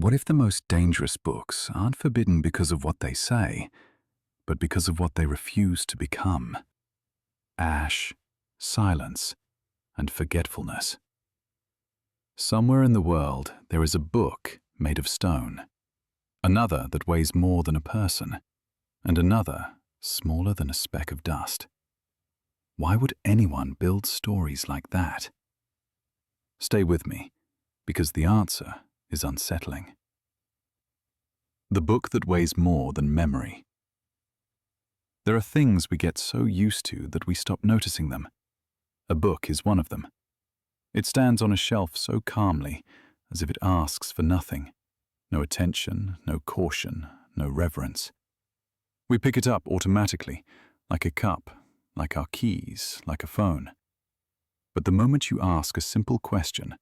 What if the most dangerous books aren't forbidden because of what they say, but because of what they refuse to become? Ash, silence, and forgetfulness. Somewhere in the world there is a book made of stone, another that weighs more than a person, and another smaller than a speck of dust. Why would anyone build stories like that? Stay with me, because the answer is unsettling. The book that weighs more than memory. There are things we get so used to that we stop noticing them. A book is one of them. It stands on a shelf so calmly, as if it asks for nothing. No attention, no caution, no reverence. We pick it up automatically, like a cup, like our keys, like a phone. But the moment you ask a simple question,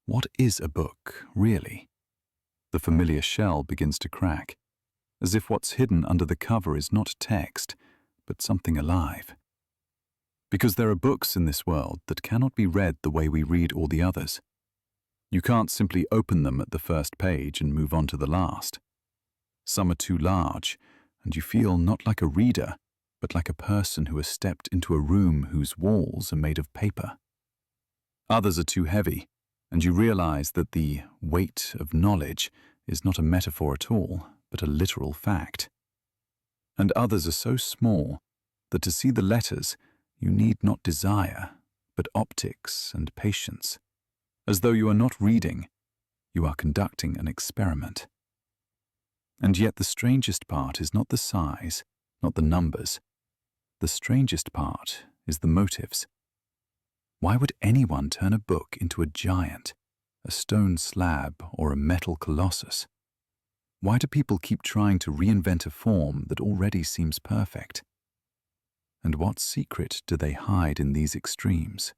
what is a book, really? The familiar shell begins to crack, as if what's hidden under the cover is not text, but something alive. Because there are books in this world that cannot be read the way we read all the others. You can't simply open them at the first page and move on to the last. Some are too large, and you feel not like a reader, but like a person who has stepped into a room whose walls are made of paper. Others are too heavy, and you realize that the weight of knowledge is not a metaphor at all, but a literal fact. And others are so small that to see the letters, you need not desire, but optics and patience. As though you are not reading, you are conducting an experiment. And yet the strangest part is not the size, not the numbers. The strangest part is the motives. Why would anyone turn a book into a giant, a stone slab, or a metal colossus? Why do people keep trying to reinvent a form that already seems perfect? And what secret do they hide in these extremes?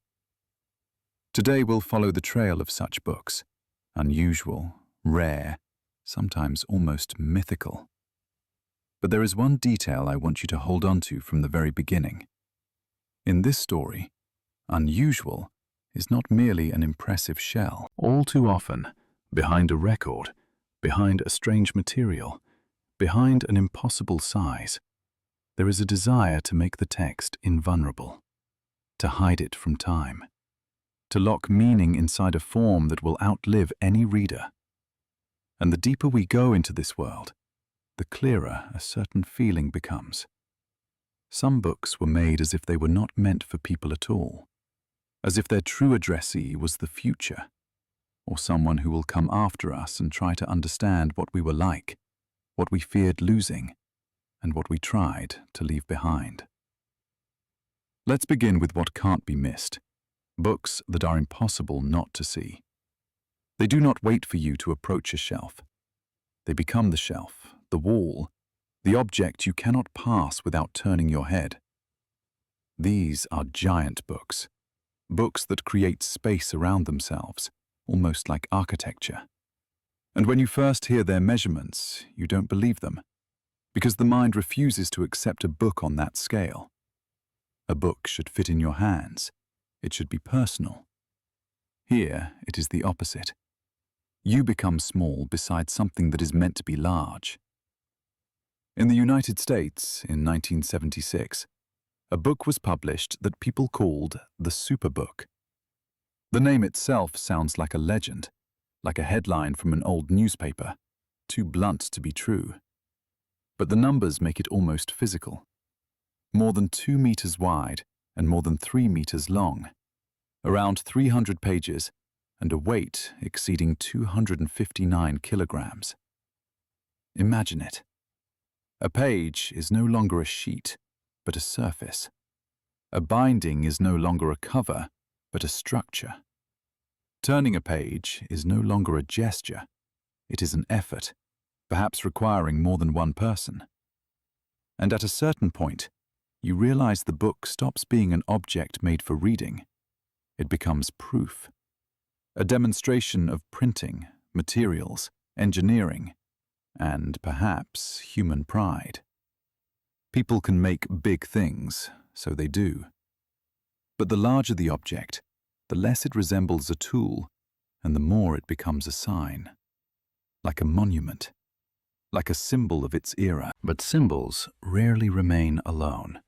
Today we'll follow the trail of such books, unusual, rare, sometimes almost mythical. But there is one detail I want you to hold on to from the very beginning. In this story, unusual is not merely an impressive shell. All too often, behind a record, behind a strange material, behind an impossible size, there is a desire to make the text invulnerable, to hide it from time, to lock meaning inside a form that will outlive any reader. And the deeper we go into this world, the clearer a certain feeling becomes. Some books were made as if they were not meant for people at all, as if their true addressee was the future, or someone who will come after us and try to understand what we were like, what we feared losing, and what we tried to leave behind. Let's begin with what can't be missed, books that are impossible not to see. They do not wait for you to approach a shelf. They become the shelf, the wall, the object you cannot pass without turning your head. These are giant books, books that create space around themselves, almost like architecture. And when you first hear their measurements, you don't believe them, because the mind refuses to accept a book on that scale. A book should fit in your hands. It should be personal. Here, it is the opposite. You become small beside something that is meant to be large. In the United States, in 1976, a book was published that people called the Superbook. The name itself sounds like a legend, like a headline from an old newspaper, too blunt to be true. But the numbers make it almost physical. More than 2 meters wide and more than 3 meters long, around 300 pages, and a weight exceeding 259 kilograms. Imagine it. A page is no longer a sheet, but a surface. A binding is no longer a cover, but a structure. Turning a page is no longer a gesture. It is an effort, perhaps requiring more than one person. And at a certain point, you realize the book stops being an object made for reading. It becomes proof. A demonstration of printing, materials, engineering, and perhaps human pride. People can make big things, so they do. But the larger the object, the less it resembles a tool, and the more it becomes a sign. like a monument, like a symbol of its era. But symbols rarely remain alone.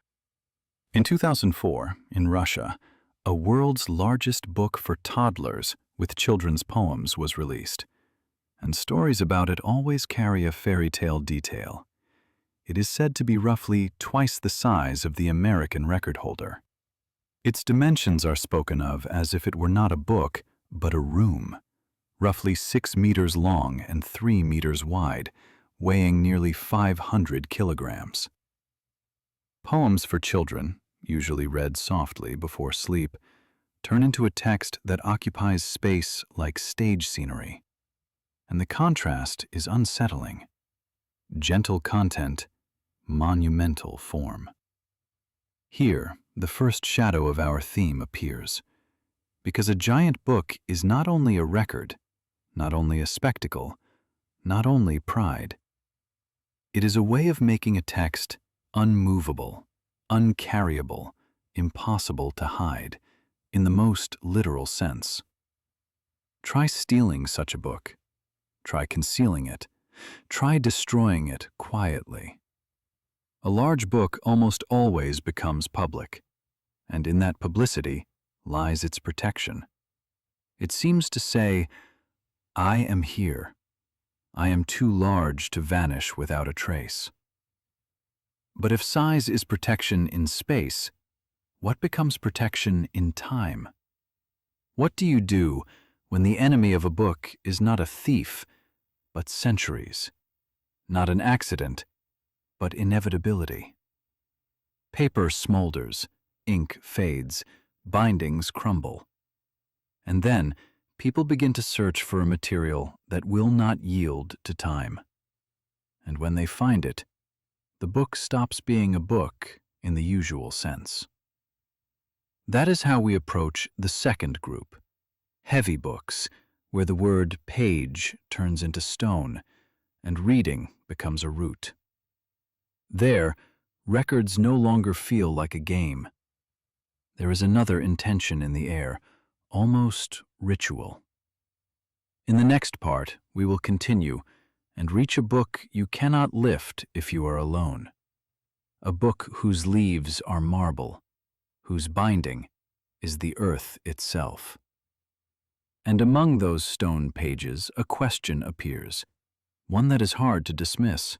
In 2004, in Russia, a world's largest book for toddlers with children's poems was released, and stories about it always carry a fairy tale detail. It is said to be roughly twice the size of the American record holder. Its dimensions are spoken of as if it were not a book, but a room, roughly 6 meters long and 3 meters wide, weighing nearly 500 kilograms. Poems for children, usually read softly before sleep, turn into a text that occupies space like stage scenery. And the contrast is unsettling. Gentle content, monumental form. Here, the first shadow of our theme appears, because a giant book is not only a record, not only a spectacle, not only pride. It is a way of making a text unmovable, uncarryable, impossible to hide, in the most literal sense. Try stealing such a book. Try concealing it. Try destroying it quietly. A large book almost always becomes public, and in that publicity lies its protection. It seems to say, I am here. I am too large to vanish without a trace. But if size is protection in space, what becomes protection in time? What do you do when the enemy of a book is not a thief, but centuries, not an accident, but inevitability? Paper smolders, ink fades, bindings crumble. And then people begin to search for a material that will not yield to time. And when they find it, the book stops being a book in the usual sense. That is how we approach the second group, heavy books, where the word page turns into stone and reading becomes a root. There, records no longer feel like a game. There is another intention in the air, almost ritual. In the next part, we will continue and reach a book you cannot lift if you are alone. A book whose leaves are marble, whose binding is the earth itself. And among those stone pages, a question appears, one that is hard to dismiss.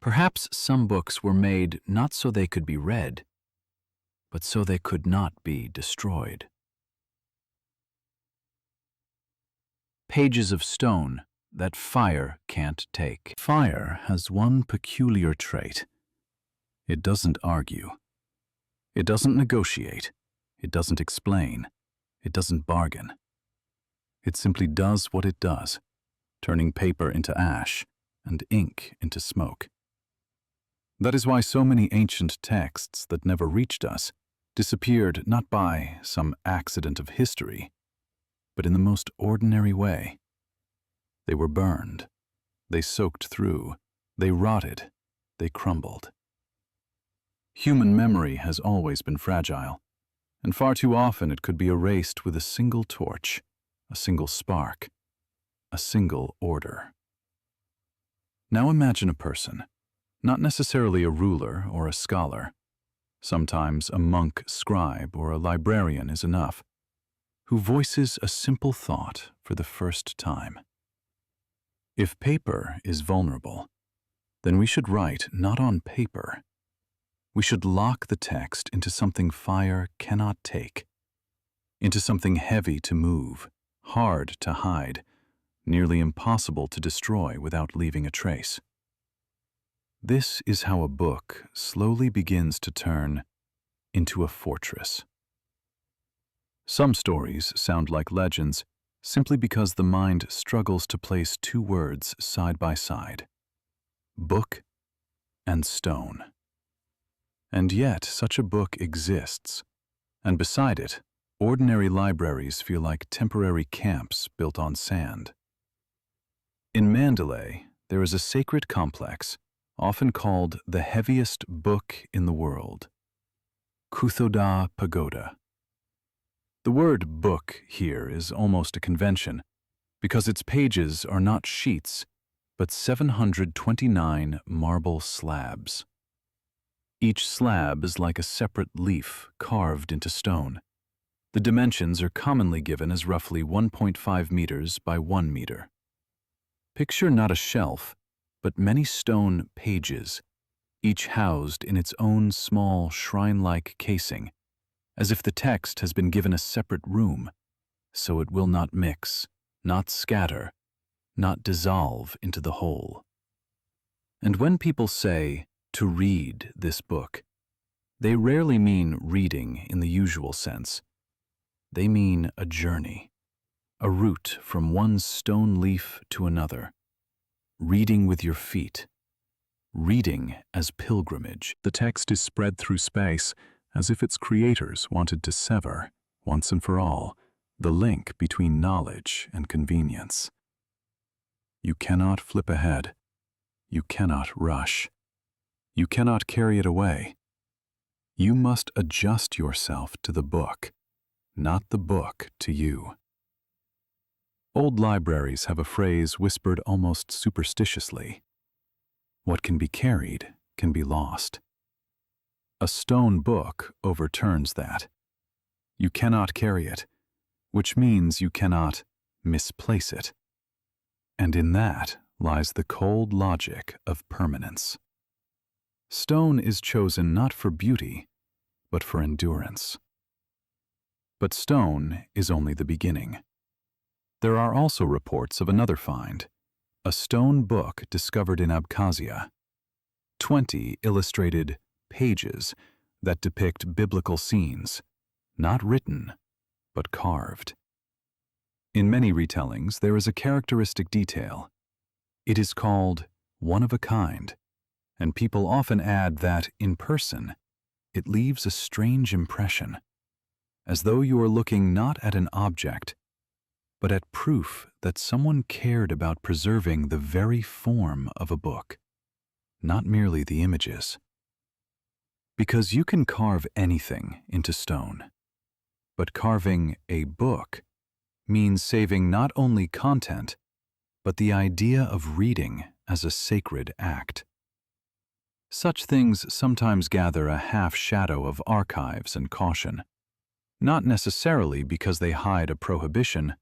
Perhaps some books were made not so they could be read, but so they could not be destroyed. Pages of stone that fire can't take. Fire has one peculiar trait. It doesn't argue. It doesn't negotiate. It doesn't explain. It doesn't bargain. It simply does what it does, turning paper into ash and ink into smoke. That is why so many ancient texts that never reached us disappeared not by some accident of history, but in the most ordinary way. They were burned. They soaked through. They rotted. They crumbled. Human memory has always been fragile, and far too often it could be erased with a single torch, a single spark, a single order. Now imagine a person, not necessarily a ruler or a scholar, sometimes a monk, scribe, or a librarian is enough, who voices a simple thought for the first time. If paper is vulnerable, then we should write not on paper. We should lock the text into something fire cannot take, into something heavy to move, hard to hide, nearly impossible to destroy without leaving a trace. This is how a book slowly begins to turn into a fortress. Some stories sound like legends simply because the mind struggles to place two words side by side: book and stone. And yet such a book exists, and beside it, ordinary libraries feel like temporary camps built on sand. In Mandalay, there is a sacred complex, often called the heaviest book in the world, Kuthoda Pagoda. The word book here is almost a convention, because its pages are not sheets, but 729 marble slabs. Each slab is like a separate leaf carved into stone. The dimensions are commonly given as roughly 1.5 meters by 1 meter. Picture not a shelf, but many stone pages, each housed in its own small shrine-like casing, as if the text has been given a separate room, so it will not mix, not scatter, not dissolve into the whole. And when people say, to read this book, they rarely mean reading in the usual sense. They mean a journey, a route from one stone leaf to another, reading with your feet, reading as pilgrimage. The text is spread through space as if its creators wanted to sever, once and for all, the link between knowledge and convenience. You cannot flip ahead. You cannot rush. You cannot carry it away. You must adjust yourself to the book, not the book to you. Old libraries have a phrase whispered almost superstitiously. What can be carried can be lost. A stone book overturns that. You cannot carry it, which means you cannot misplace it. And in that lies the cold logic of permanence. Stone is chosen not for beauty, but for endurance. But stone is only the beginning. There are also reports of another find, a stone book discovered in Abkhazia. 20 illustrated pages that depict biblical scenes, not written, but carved. In many retellings, there is a characteristic detail. It is called one of a kind, and people often add that, in person, it leaves a strange impression, as though you are looking not at an object, but at proof that someone cared about preserving the very form of a book, not merely the images. Because you can carve anything into stone, but carving a book means saving not only content, but the idea of reading as a sacred act. Such things sometimes gather a half-shadow of archives and caution, not necessarily because they hide a prohibition,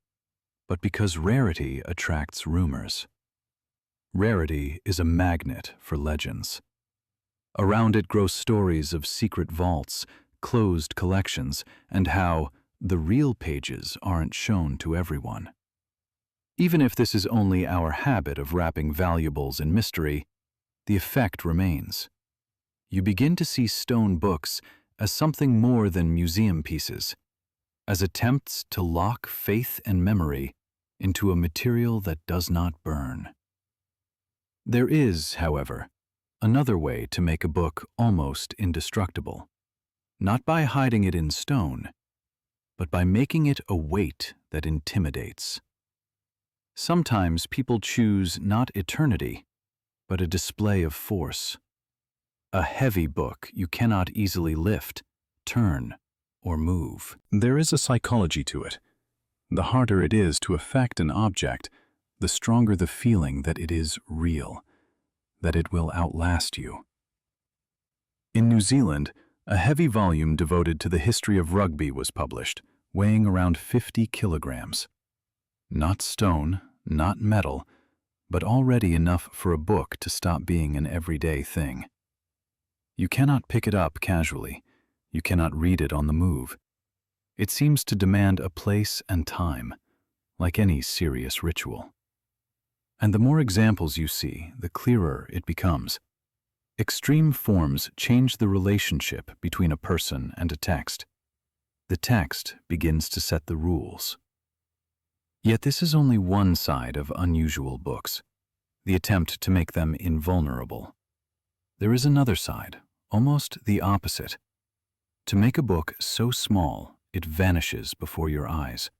but because rarity attracts rumors. Rarity is a magnet for legends. Around it grow stories of secret vaults, closed collections, and how the real pages aren't shown to everyone. Even if this is only our habit of wrapping valuables in mystery, the effect remains. You begin to see stone books as something more than museum pieces, as attempts to lock faith and memory into a material that does not burn. There is, however, another way to make a book almost indestructible, not by hiding it in stone, but by making it a weight that intimidates. Sometimes people choose not eternity, but a display of force. A heavy book you cannot easily lift, turn, or move. There is a psychology to it. The harder it is to affect an object, the stronger the feeling that it is real, that it will outlast you. In New Zealand, a heavy volume devoted to the history of rugby was published, weighing around 50 kilograms. Not stone, not metal, but already enough for a book to stop being an everyday thing. You cannot pick it up casually. You cannot read it on the move. It seems to demand a place and time, like any serious ritual. And the more examples you see, the clearer it becomes. Extreme forms change the relationship between a person and a text. The text begins to set the rules. Yet this is only one side of unusual books, the attempt to make them invulnerable. There is another side, almost the opposite. To make a book so small it vanishes before your eyes,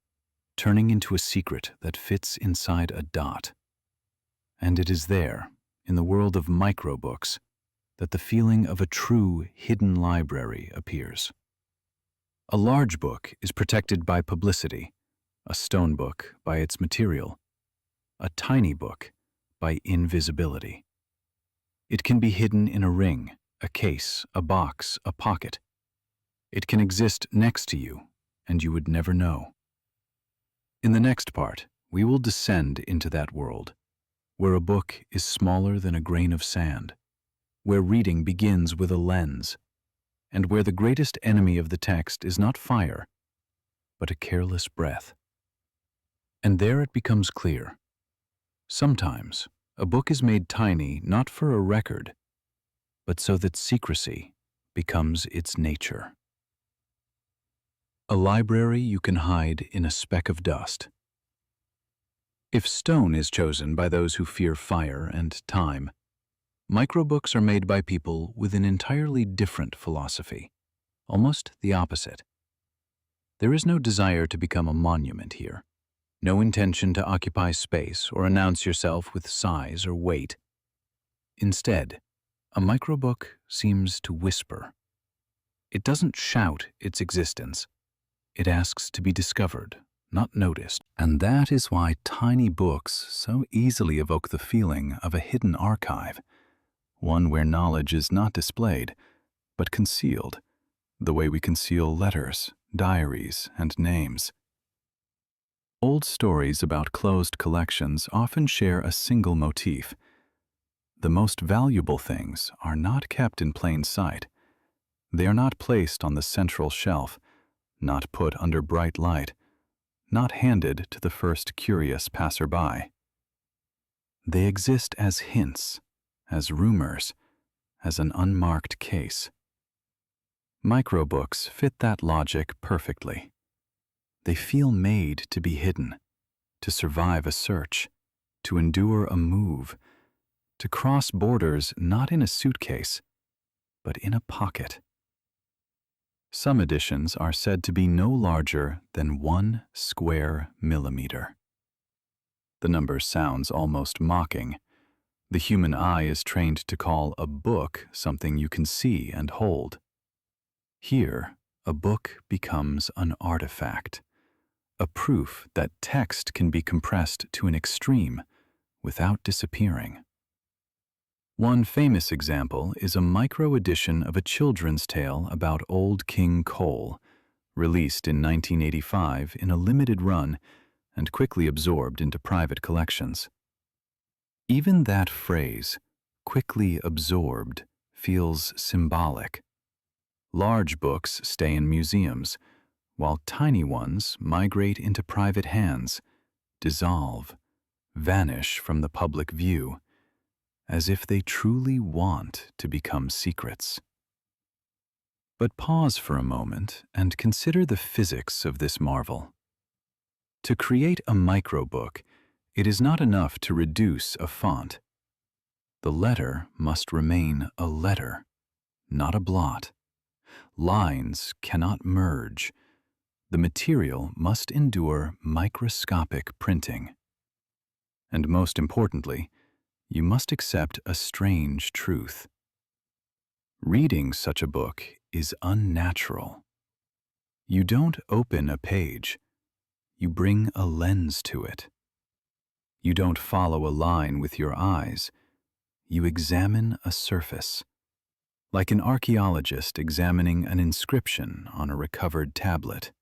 turning into a secret that fits inside a dot. And it is there, in the world of microbooks, that the feeling of a true hidden library appears. A large book is protected by publicity, a stone book by its material, a tiny book by invisibility. It can be hidden in a ring, a case, a box, a pocket. It can exist next to you, and you would never know. In the next part, we will descend into that world, where a book is smaller than a grain of sand, where reading begins with a lens, and where the greatest enemy of the text is not fire, but a careless breath. And there it becomes clear. Sometimes, a book is made tiny not for a record, but so that secrecy becomes its nature. A library you can hide in a speck of dust. If stone is chosen by those who fear fire and time, microbooks are made by people with an entirely different philosophy, almost the opposite. There is no desire to become a monument here, no intention to occupy space or announce yourself with size or weight. Instead, a microbook seems to whisper. It doesn't shout its existence. It asks to be discovered, not noticed. And that is why tiny books so easily evoke the feeling of a hidden archive, one where knowledge is not displayed, but concealed, the way we conceal letters, diaries, and names. Old stories about closed collections often share a single motif. The most valuable things are not kept in plain sight. They are not placed on the central shelf, not put under bright light, not handed to the first curious passerby. They exist as hints, as rumors, as an unmarked case. Microbooks fit that logic perfectly. They feel made to be hidden, to survive a search, to endure a move, to cross borders not in a suitcase, but in a pocket. Some editions are said to be no larger than 1 square millimeter. The number sounds almost mocking. The human eye is trained to call a book something you can see and hold. Here, a book becomes an artifact, a proof that text can be compressed to an extreme without disappearing. One famous example is a micro edition of a children's tale about Old King Cole, released in 1985 in a limited run and quickly absorbed into private collections. Even that phrase, quickly absorbed, feels symbolic. Large books stay in museums, while tiny ones migrate into private hands, dissolve, vanish from the public view, as if they truly want to become secrets. But pause for a moment and consider the physics of this marvel. To create a microbook, it is not enough to reduce a font. The letter must remain a letter, not a blot. Lines cannot merge. The material must endure microscopic printing. And most importantly, you must accept a strange truth. Reading such a book is unnatural. You don't open a page. You bring a lens to it. You don't follow a line with your eyes. You examine a surface, like an archaeologist examining an inscription on a recovered tablet.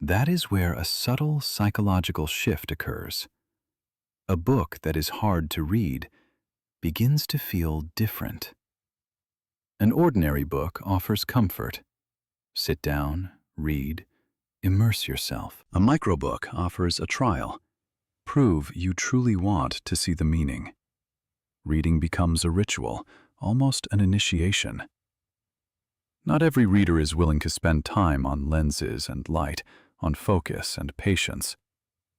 That is where a subtle psychological shift occurs. A book that is hard to read begins to feel different. An ordinary book offers comfort. Sit down, read, immerse yourself. A microbook offers a trial. Prove you truly want to see the meaning. Reading becomes a ritual, almost an initiation. Not every reader is willing to spend time on lenses and light, on focus and patience.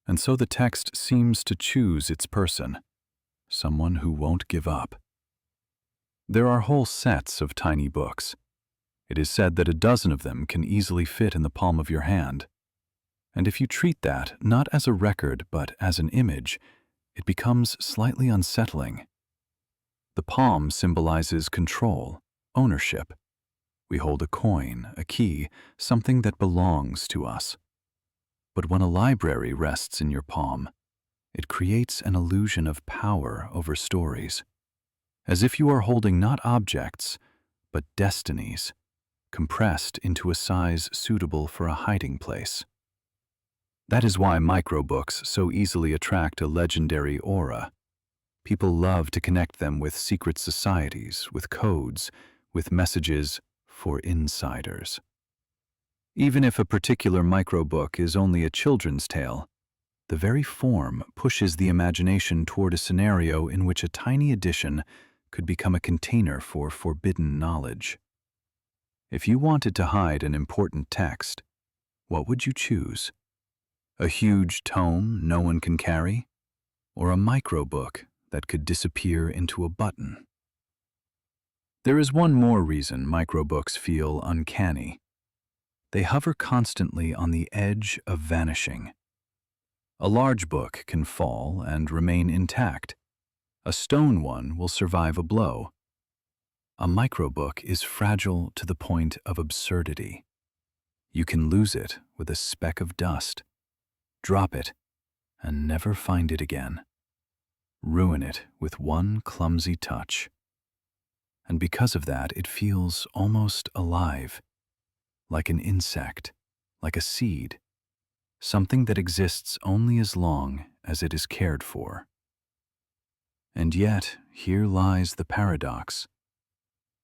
And so the text seems to choose its person, someone who won't give up. There are whole sets of tiny books. It is said that a dozen of them can easily fit in the palm of your hand. And if you treat that not as a record but as an image, it becomes slightly unsettling. The palm symbolizes control, ownership. We hold a coin, a key, something that belongs to us. But when a library rests in your palm, It creates an illusion of power over stories, as if you are holding not objects, but destinies, compressed into a size suitable for a hiding place. That is why microbooks so easily attract a legendary aura. People love to connect them with secret societies, with codes, with messages for insiders. Even if a particular microbook is only a children's tale, the very form pushes the imagination toward a scenario in which a tiny edition could become a container for forbidden knowledge. If you wanted to hide an important text, what would you choose? A huge tome no one can carry? Or a microbook that could disappear into a button? There is one more reason microbooks feel uncanny. They hover constantly on the edge of vanishing. A large book can fall and remain intact. A stone one will survive a blow. A microbook is fragile to the point of absurdity. You can lose it with a speck of dust, drop it, and never find it again. Ruin it with one clumsy touch. And because of that, it feels almost alive, like an insect, like a seed, something that exists only as long as it is cared for. And yet, here lies the paradox.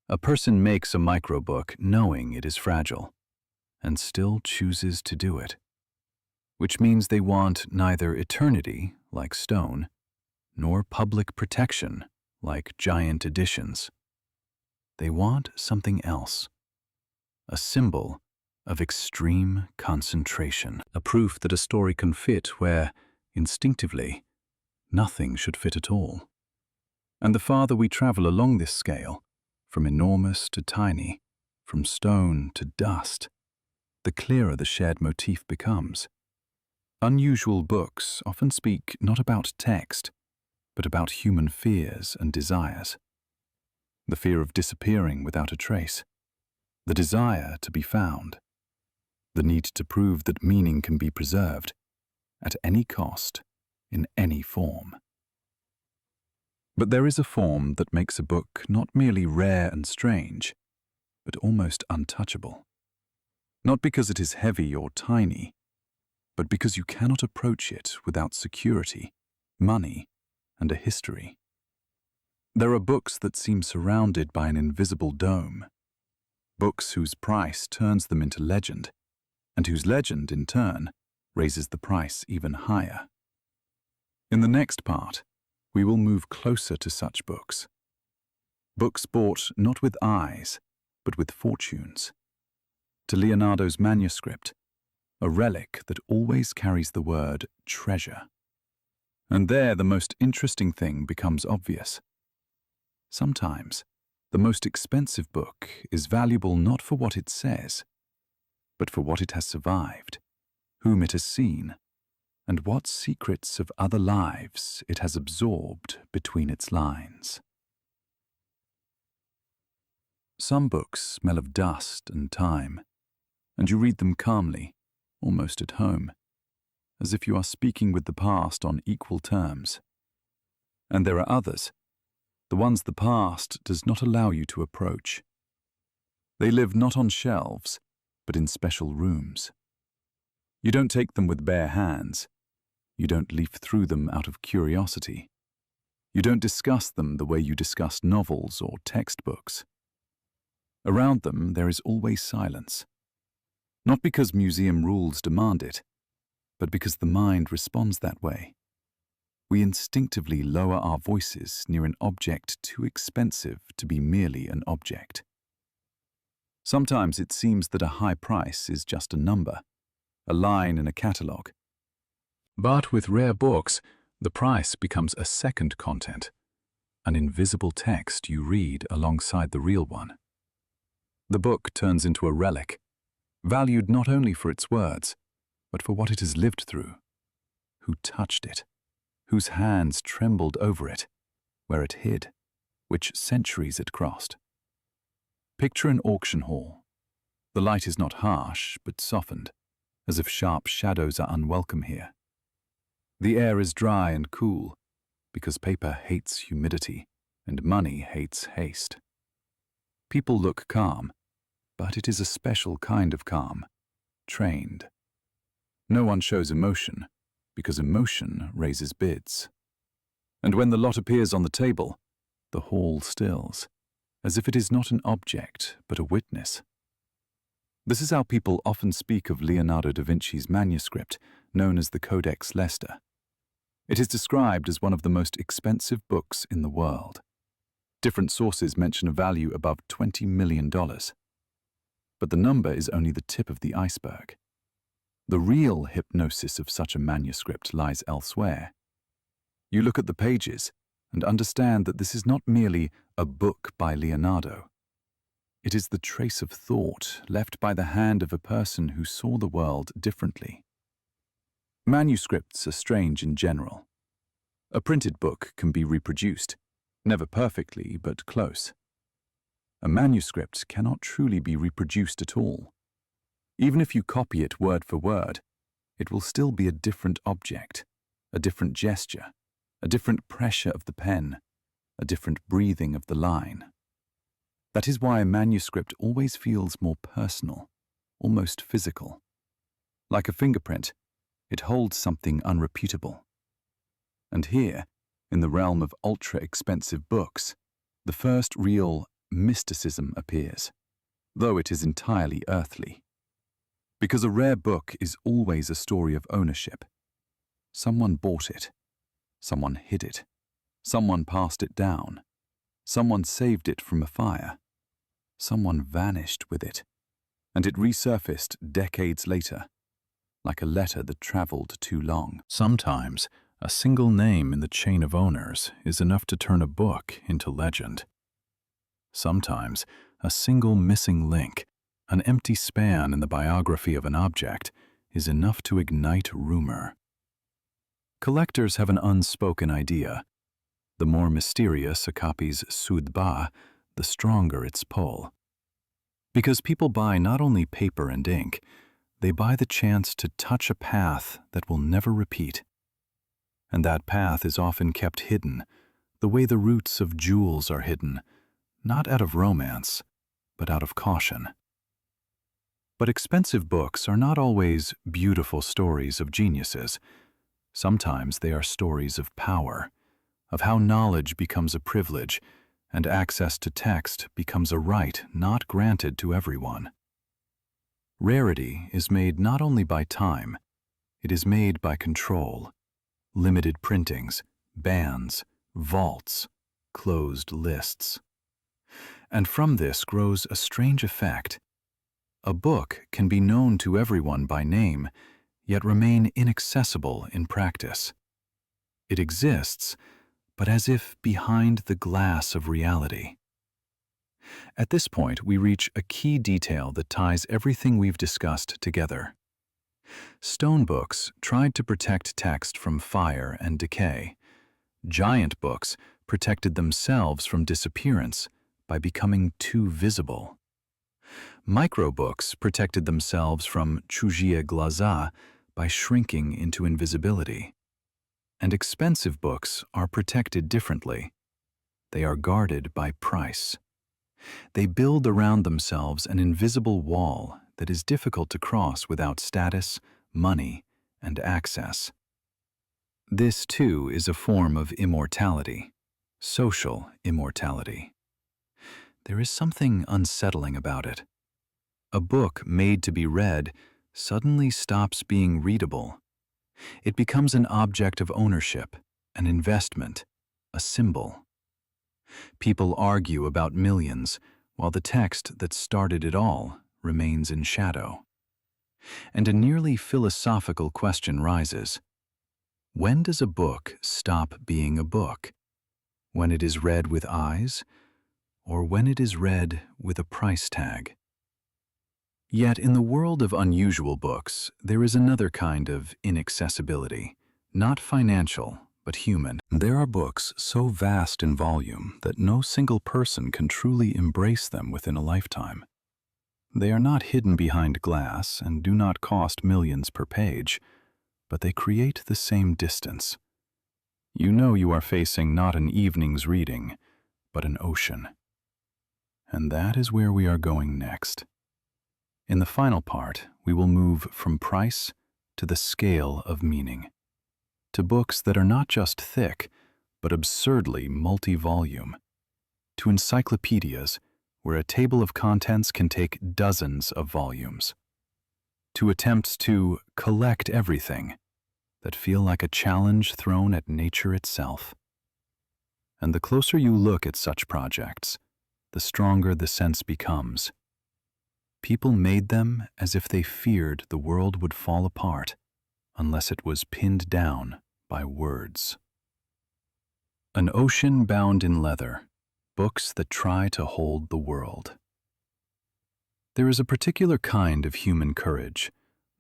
A person makes a microbook knowing it is fragile, and still chooses to do it, which means they want neither eternity, like stone, nor public protection, like giant editions. They want something else, a symbol of extreme concentration, a proof that a story can fit where, instinctively, nothing should fit at all. And the farther we travel along this scale, from enormous to tiny, from stone to dust, the clearer the shared motif becomes. Unusual books often speak not about text, but about human fears and desires. The fear of disappearing without a trace, the desire to be found, the need to prove that meaning can be preserved at any cost, in any form. But there is a form that makes a book not merely rare and strange, but almost untouchable. Not because it is heavy or tiny, but because you cannot approach it without security, money, and a history. There are books that seem surrounded by an invisible dome, books whose price turns them into legend, and whose legend, in turn, raises the price even higher. In the next part, we will move closer to such books. Books bought not with eyes, but with fortunes. To Leonardo's manuscript, a relic that always carries the word treasure. And there the most interesting thing becomes obvious. Sometimes, the most expensive book is valuable not for what it says, but for what it has survived, whom it has seen, and what secrets of other lives it has absorbed between its lines. Some books smell of dust and time, and you read them calmly, almost at home, as if you are speaking with the past on equal terms. And there are others, the ones the past does not allow you to approach. They live not on shelves, but in special rooms. You don't take them with bare hands. You don't leaf through them out of curiosity. You don't discuss them the way you discuss novels or textbooks. Around them there is always silence. Not because museum rules demand it, but because the mind responds that way. We instinctively lower our voices near an object too expensive to be merely an object. Sometimes it seems that a high price is just a number, a line in a catalogue. But with rare books, the price becomes a second content, an invisible text you read alongside the real one. The book turns into a relic, valued not only for its words, but for what it has lived through, who touched it, whose hands trembled over it, where it hid, which centuries it crossed. Picture an auction hall. The light is not harsh, but softened, as if sharp shadows are unwelcome here. The air is dry and cool because paper hates humidity and money hates haste. People look calm, but it is a special kind of calm, trained. No one shows emotion because emotion raises bids. And when the lot appears on the table, the hall stills, as if it is not an object but a witness. This is how people often speak of Leonardo da Vinci's manuscript, known as the Codex Leicester. It is described as one of the most expensive books in the world. Different sources mention a value above $20 million. But the number is only the tip of the iceberg. The real hypnosis of such a manuscript lies elsewhere. You look at the pages and understand that this is not merely a book by Leonardo. It is the trace of thought left by the hand of a person who saw the world differently. Manuscripts are strange in general. A printed book can be reproduced, never perfectly, but close. A manuscript cannot truly be reproduced at all. Even if you copy it word for word, it will still be a different object, a different gesture, a different pressure of the pen, a different breathing of the line. That is why a manuscript always feels more personal, almost physical. Like a fingerprint, it holds something unrepeatable. And here, in the realm of ultra-expensive books, the first real mysticism appears, though it is entirely earthly. Because a rare book is always a story of ownership. Someone bought it. Someone hid it. Someone passed it down. Someone saved it from a fire. Someone vanished with it, and it resurfaced decades later, like a letter that traveled too long. Sometimes, a single name in the chain of owners is enough to turn a book into legend. Sometimes, a single missing link, an empty span in the biography of an object, is enough to ignite rumor. Collectors have an unspoken idea. The more mysterious a copy's sudba, the stronger its pull. Because people buy not only paper and ink, they buy the chance to touch a path that will never repeat. And that path is often kept hidden, the way the roots of jewels are hidden, not out of romance, but out of caution. But expensive books are not always beautiful stories of geniuses. Sometimes they are stories of power, of how knowledge becomes a privilege, and access to text becomes a right not granted to everyone. Rarity is made not only by time, it is made by control. Limited printings, bans, vaults, closed lists. And from this grows a strange effect. A book can be known to everyone by name, yet remain inaccessible in practice. It exists, but as if behind the glass of reality. At this point, we reach a key detail that ties everything we've discussed together. Stone books tried to protect text from fire and decay. Giant books protected themselves from disappearance by becoming too visible. Microbooks protected themselves from chujia glaza by shrinking into invisibility. And expensive books are protected differently. They are guarded by price. They build around themselves an invisible wall that is difficult to cross without status, money, and access. This, too, is a form of immortality, social immortality. There is something unsettling about it. A book made to be read suddenly stops being readable. It becomes an object of ownership, an investment, a symbol. People argue about millions, while the text that started it all remains in shadow. And a nearly philosophical question rises. When does a book stop being a book? When it is read with eyes, or when it is read with a price tag? Yet in the world of unusual books, there is another kind of inaccessibility, not financial, but human. There are books so vast in volume that no single person can truly embrace them within a lifetime. They are not hidden behind glass and do not cost millions per page. but they create the same distance. You know you are facing not an evening's reading, but an ocean. And that is where we are going next. In the final part, we will move from price to the scale of meaning, to books that are not just thick, but absurdly multi-volume, to encyclopedias where a table of contents can take dozens of volumes, to attempts to collect everything that feel like a challenge thrown at nature itself. And the closer you look at such projects, the stronger the sense becomes. People made them as if they feared the world would fall apart unless it was pinned down by words. An ocean bound in leather, books that try to hold the world. There is a particular kind of human courage,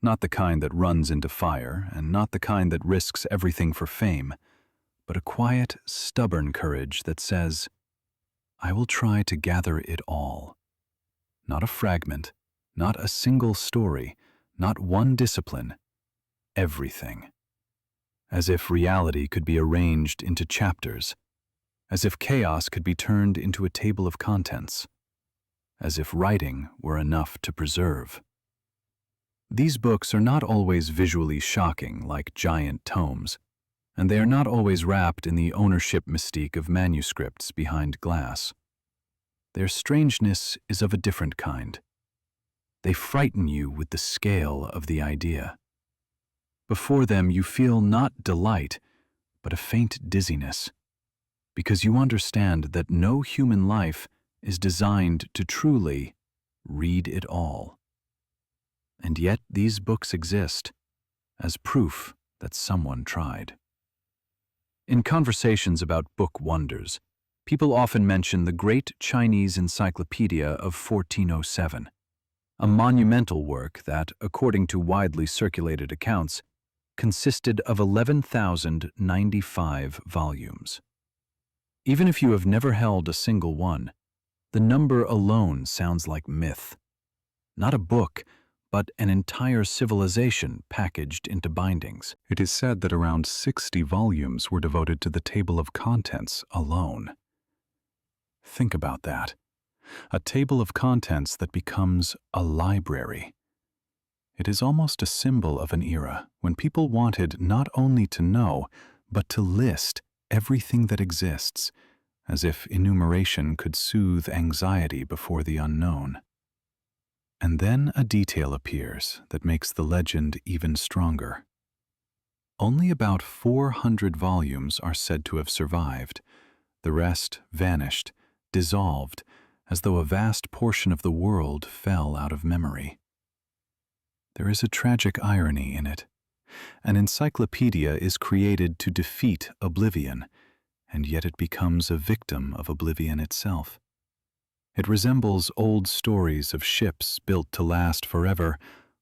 not the kind that runs into fire and not the kind that risks everything for fame, but a quiet, stubborn courage that says, I will try to gather it all. Not a fragment, not a single story, not one discipline, everything. As if reality could be arranged into chapters, as if chaos could be turned into a table of contents, as if writing were enough to preserve. These books are not always visually shocking like giant tomes, and they are not always wrapped in the ownership mystique of manuscripts behind glass. Their strangeness is of a different kind. They frighten you with the scale of the idea. Before them you feel not delight, but a faint dizziness, because you understand that no human life is designed to truly read it all. And yet these books exist as proof that someone tried. In conversations about book wonders, people often mention the Great Chinese Encyclopedia of 1407, a monumental work that, according to widely circulated accounts, consisted of 11,095 volumes. Even if you have never held a single one, the number alone sounds like myth. Not a book, but an entire civilization packaged into bindings. It is said that around 60 volumes were devoted to the table of contents alone. Think about that. A table of contents that becomes a library. It is almost a symbol of an era when people wanted not only to know, but to list everything that exists, as if enumeration could soothe anxiety before the unknown. And then a detail appears that makes the legend even stronger. Only about 400 volumes are said to have survived. The rest vanished, dissolved, as though a vast portion of the world fell out of memory. There is a tragic irony in it. An encyclopedia is created to defeat oblivion, and yet it becomes a victim of oblivion itself. It resembles old stories of ships built to last forever,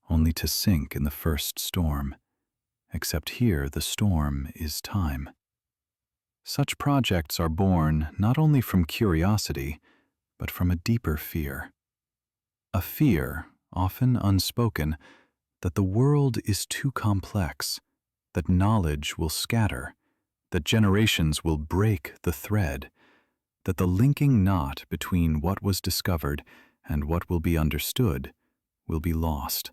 only to sink in the first storm. Except here the storm is time. Such projects are born not only from curiosity, but from a deeper fear. A fear, often unspoken, that the world is too complex, that knowledge will scatter, that generations will break the thread, that the linking knot between what was discovered and what will be understood will be lost.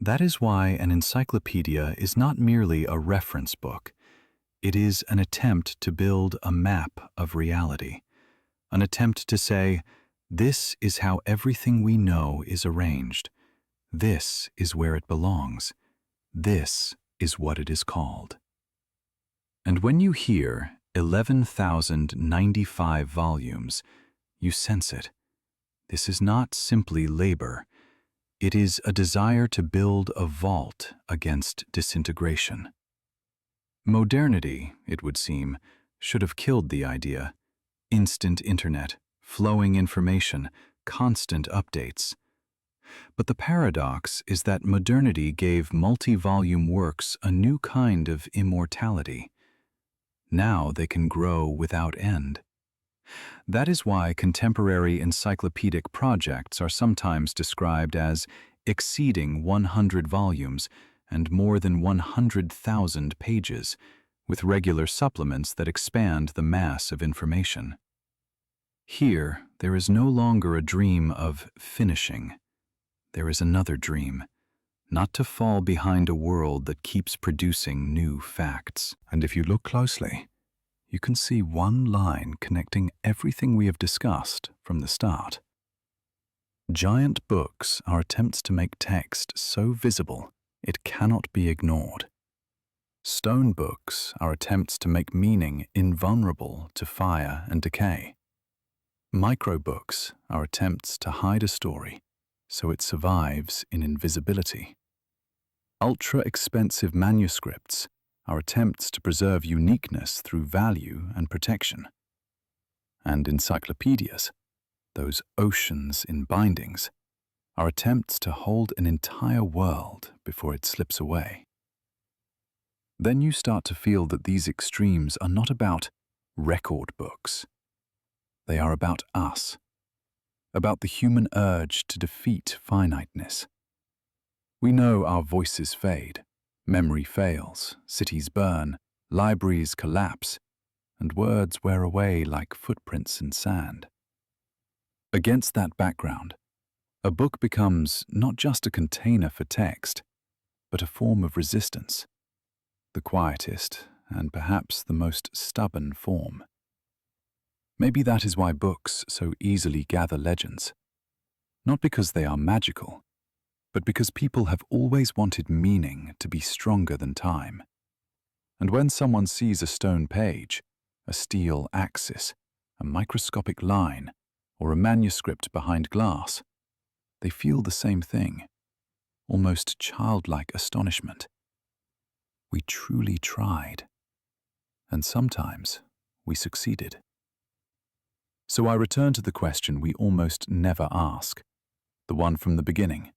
That is why an encyclopedia is not merely a reference book. It is an attempt to build a map of reality, an attempt to say, this is how everything we know is arranged. This is where it belongs. This is what it is called. And when you hear 11,095 volumes, you sense it. This is not simply labor. It is a desire to build a vault against disintegration. Modernity, it would seem, should have killed the idea. Instant internet, flowing information, constant updates. But the paradox is that modernity gave multi-volume works a new kind of immortality. Now they can grow without end. That is why contemporary encyclopedic projects are sometimes described as exceeding 100 volumes and more than 100,000 pages, with regular supplements that expand the mass of information. Here, there is no longer a dream of finishing. There is another dream, not to fall behind a world that keeps producing new facts. And if you look closely, you can see one line connecting everything we have discussed from the start. Giant books are attempts to make text so visible it cannot be ignored. Stone books are attempts to make meaning invulnerable to fire and decay. Microbooks are attempts to hide a story so it survives in invisibility. Ultra-expensive manuscripts are attempts to preserve uniqueness through value and protection. And encyclopedias, those oceans in bindings, are attempts to hold an entire world before it slips away. Then you start to feel that these extremes are not about record books. They are about us, about the human urge to defeat finiteness. We know our voices fade, memory fails, cities burn, libraries collapse, and words wear away like footprints in sand. Against that background, a book becomes not just a container for text, but a form of resistance, the quietest and perhaps the most stubborn form. Maybe that is why books so easily gather legends, not because they are magical, but because people have always wanted meaning to be stronger than time. And when someone sees a stone page, a steel axis, a microscopic line, or a manuscript behind glass, they feel the same thing, almost childlike astonishment. We truly tried, and sometimes we succeeded. So I return to the question we almost never ask, the one from the beginning.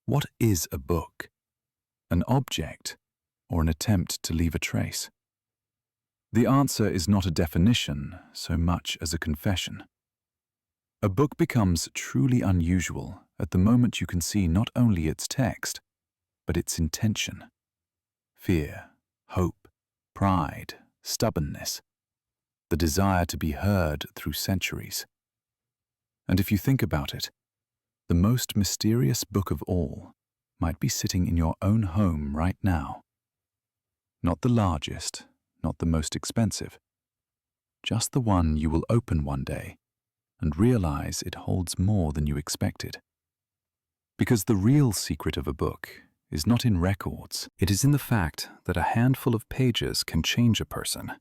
What is a book? An object, or an attempt to leave a trace? The answer is not a definition so much as a confession. A book becomes truly unusual at the moment you can see not only its text, but its intention. Fear, hope, pride, stubbornness, the desire to be heard through centuries. And if you think about it, the most mysterious book of all might be sitting in your own home right now. Not the largest, not the most expensive, just the one you will open one day and realize it holds more than you expected. Because the real secret of a book is not in records, it is in the fact that a handful of pages can change a person,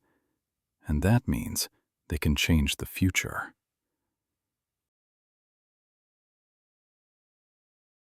and that means they can change the future.